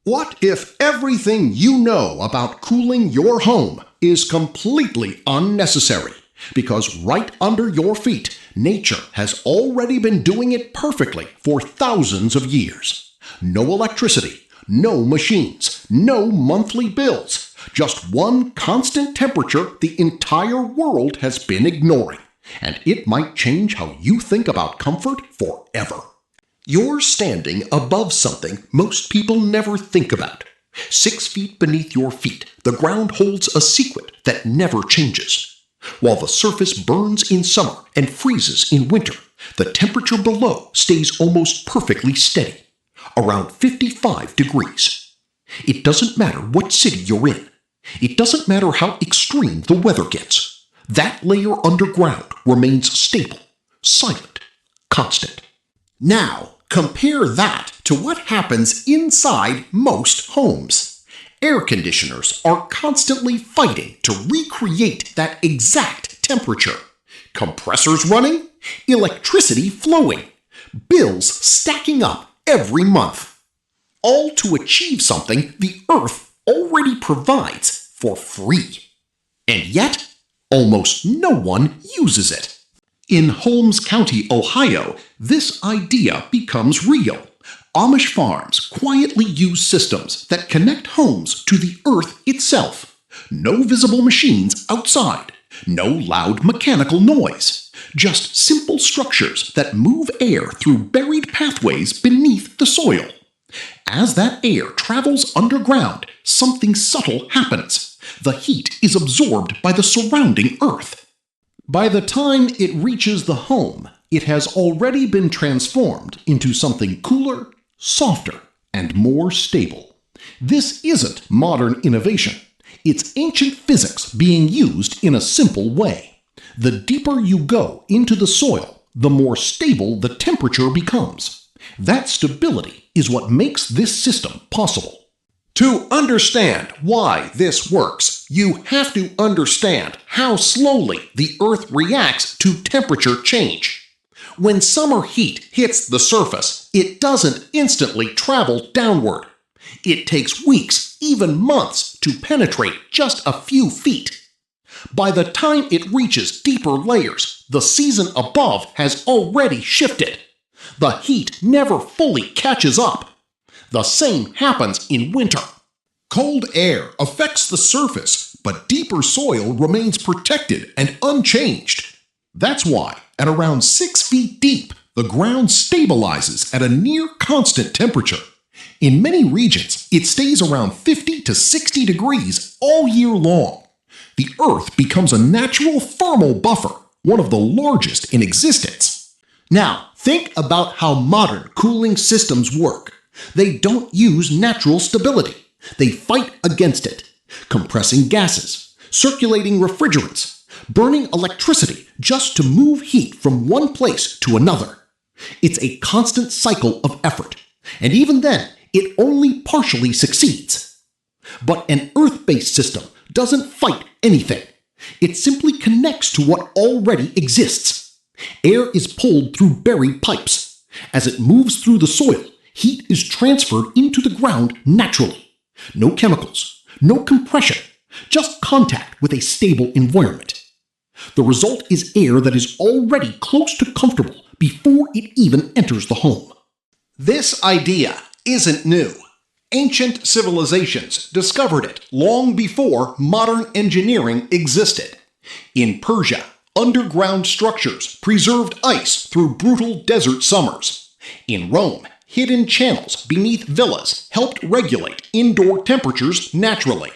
What if everything you know about cooling your home is completely unnecessary? Because right under your feet, nature has already been doing it perfectly for thousands of years. No electricity, no machines, no monthly bills, just one constant temperature the entire world has been ignoring. And it might change how you think about comfort forever. You're standing above something most people never think about. 6 feet beneath your feet, the ground holds a secret that never changes. While the surface burns in summer and freezes in winter, the temperature below stays almost perfectly steady, around 55 degrees. It doesn't matter what city you're in. It doesn't matter how extreme the weather gets. That layer underground remains stable, silent, constant. Now, compare that to what happens inside most homes. Air conditioners are constantly fighting to recreate that exact temperature. Compressors running, electricity flowing, bills stacking up every month. All to achieve something the Earth already provides for free. And yet, almost no one uses it. In Holmes County, Ohio, this idea becomes real. Amish farms quietly use systems that connect homes to the earth itself. No visible machines outside. No loud mechanical noise. Just simple structures that move air through buried pathways beneath the soil. As that air travels underground, something subtle happens. The heat is absorbed by the surrounding earth. By the time it reaches the home, it has already been transformed into something cooler, softer, and more stable. This isn't modern innovation. It's ancient physics being used in a simple way. The deeper you go into the soil, the more stable the temperature becomes. That stability is what makes this system possible. To understand why this works, you have to understand how slowly the Earth reacts to temperature change. When summer heat hits the surface, it doesn't instantly travel downward. It takes weeks, even months, to penetrate just a few feet. By the time it reaches deeper layers, the season above has already shifted. The heat never fully catches up. The same happens in winter. Cold air affects the surface, but deeper soil remains protected and unchanged. That's why, at around 6 feet deep, the ground stabilizes at a near constant temperature. In many regions, it stays around 50 to 60 degrees all year long. The Earth becomes a natural thermal buffer, one of the largest in existence. Now, think about how modern cooling systems work. They don't use natural stability. They fight against it, compressing gases, circulating refrigerants, burning electricity just to move heat from one place to another. It's a constant cycle of effort, and even then, it only partially succeeds. But an Earth-based system doesn't fight anything. It simply connects to what already exists. Air is pulled through buried pipes. As it moves through the soil, heat is transferred into the ground naturally. No chemicals, no compression, just contact with a stable environment. The result is air that is already close to comfortable before it even enters the home. This idea isn't new. Ancient civilizations discovered it long before modern engineering existed. In Persia, underground structures preserved ice through brutal desert summers. In Rome, hidden channels beneath villas helped regulate indoor temperatures naturally.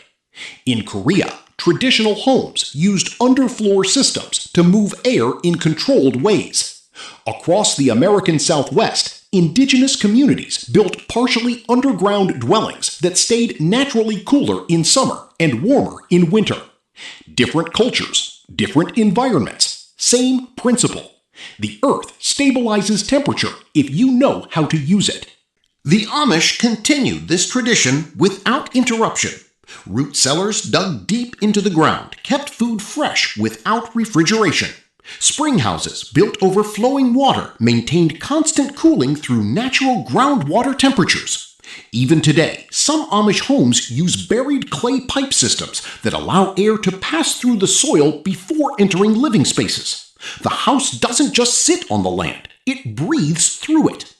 In Korea, traditional homes used underfloor systems to move air in controlled ways. Across the American Southwest, indigenous communities built partially underground dwellings that stayed naturally cooler in summer and warmer in winter. Different cultures, different environments, same principle. The Earth stabilizes temperature if you know how to use it. The Amish continued this tradition without interruption. Root cellars dug deep into the ground kept food fresh without refrigeration. Spring houses built over flowing water maintained constant cooling through natural groundwater temperatures. Even today, some Amish homes use buried clay pipe systems that allow air to pass through the soil before entering living spaces. The house doesn't just sit on the land, it breathes through it.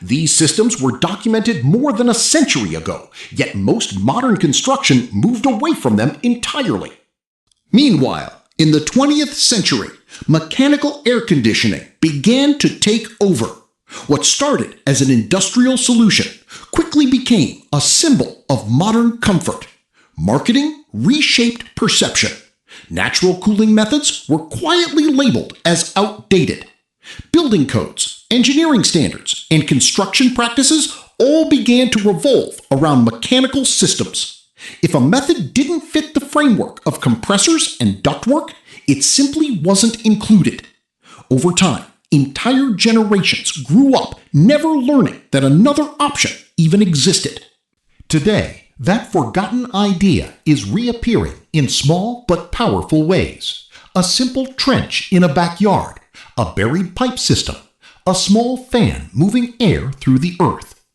These systems were documented more than a century ago, yet most modern construction moved away from them entirely. Meanwhile, in the 20th century, mechanical air conditioning began to take over. What started as an industrial solution quickly became a symbol of modern comfort. Marketing reshaped perception. Natural cooling methods were quietly labeled as outdated. Building codes, engineering standards, and construction practices all began to revolve around mechanical systems. If a method didn't fit the framework of compressors and ductwork, it simply wasn't included. Over time, entire generations grew up never learning that another option even existed. Today, that forgotten idea is reappearing in small but powerful ways. A simple trench in a backyard, a buried pipe system, a small fan moving air through the earth.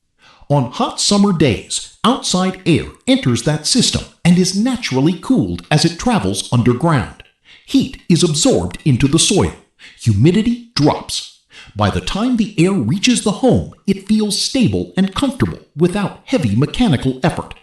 On hot summer days, outside air enters that system and is naturally cooled as it travels underground. Heat is absorbed into the soil. Humidity drops. By the time the air reaches the home, it feels stable and comfortable without heavy mechanical effort.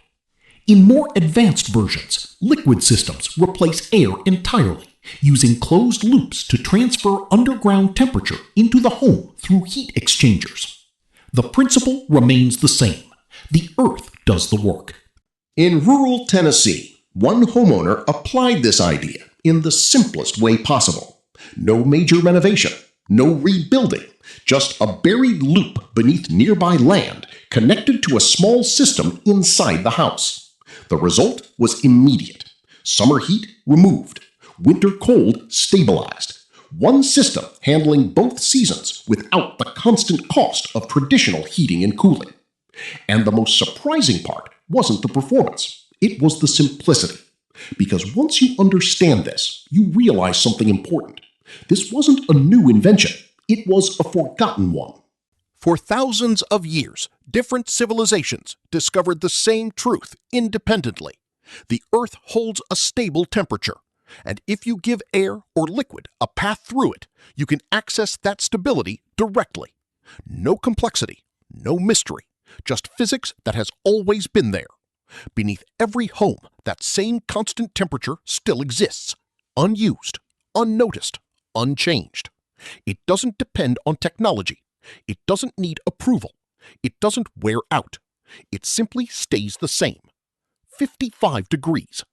In more advanced versions, liquid systems replace air entirely, using closed loops to transfer underground temperature into the home through heat exchangers. The principle remains the same. The earth does the work. In rural Tennessee, one homeowner applied this idea in the simplest way possible. No major renovation, no rebuilding, just a buried loop beneath nearby land connected to a small system inside the house. The result was immediate. Summer heat removed, winter cold stabilized. One system handling both seasons without the constant cost of traditional heating and cooling. And the most surprising part wasn't the performance, it was the simplicity. Because once you understand this, you realize something important. This wasn't a new invention, it was a forgotten one. For thousands of years, different civilizations discovered the same truth independently. The Earth holds a stable temperature, and if you give air or liquid a path through it, you can access that stability directly. No complexity, no mystery, just physics that has always been there. Beneath every home, that same constant temperature still exists, unused, unnoticed, unchanged. It doesn't depend on technology. It doesn't need approval. It doesn't wear out. It simply stays the same. 55 degrees.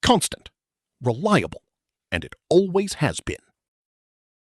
Constant. Reliable. And it always has been.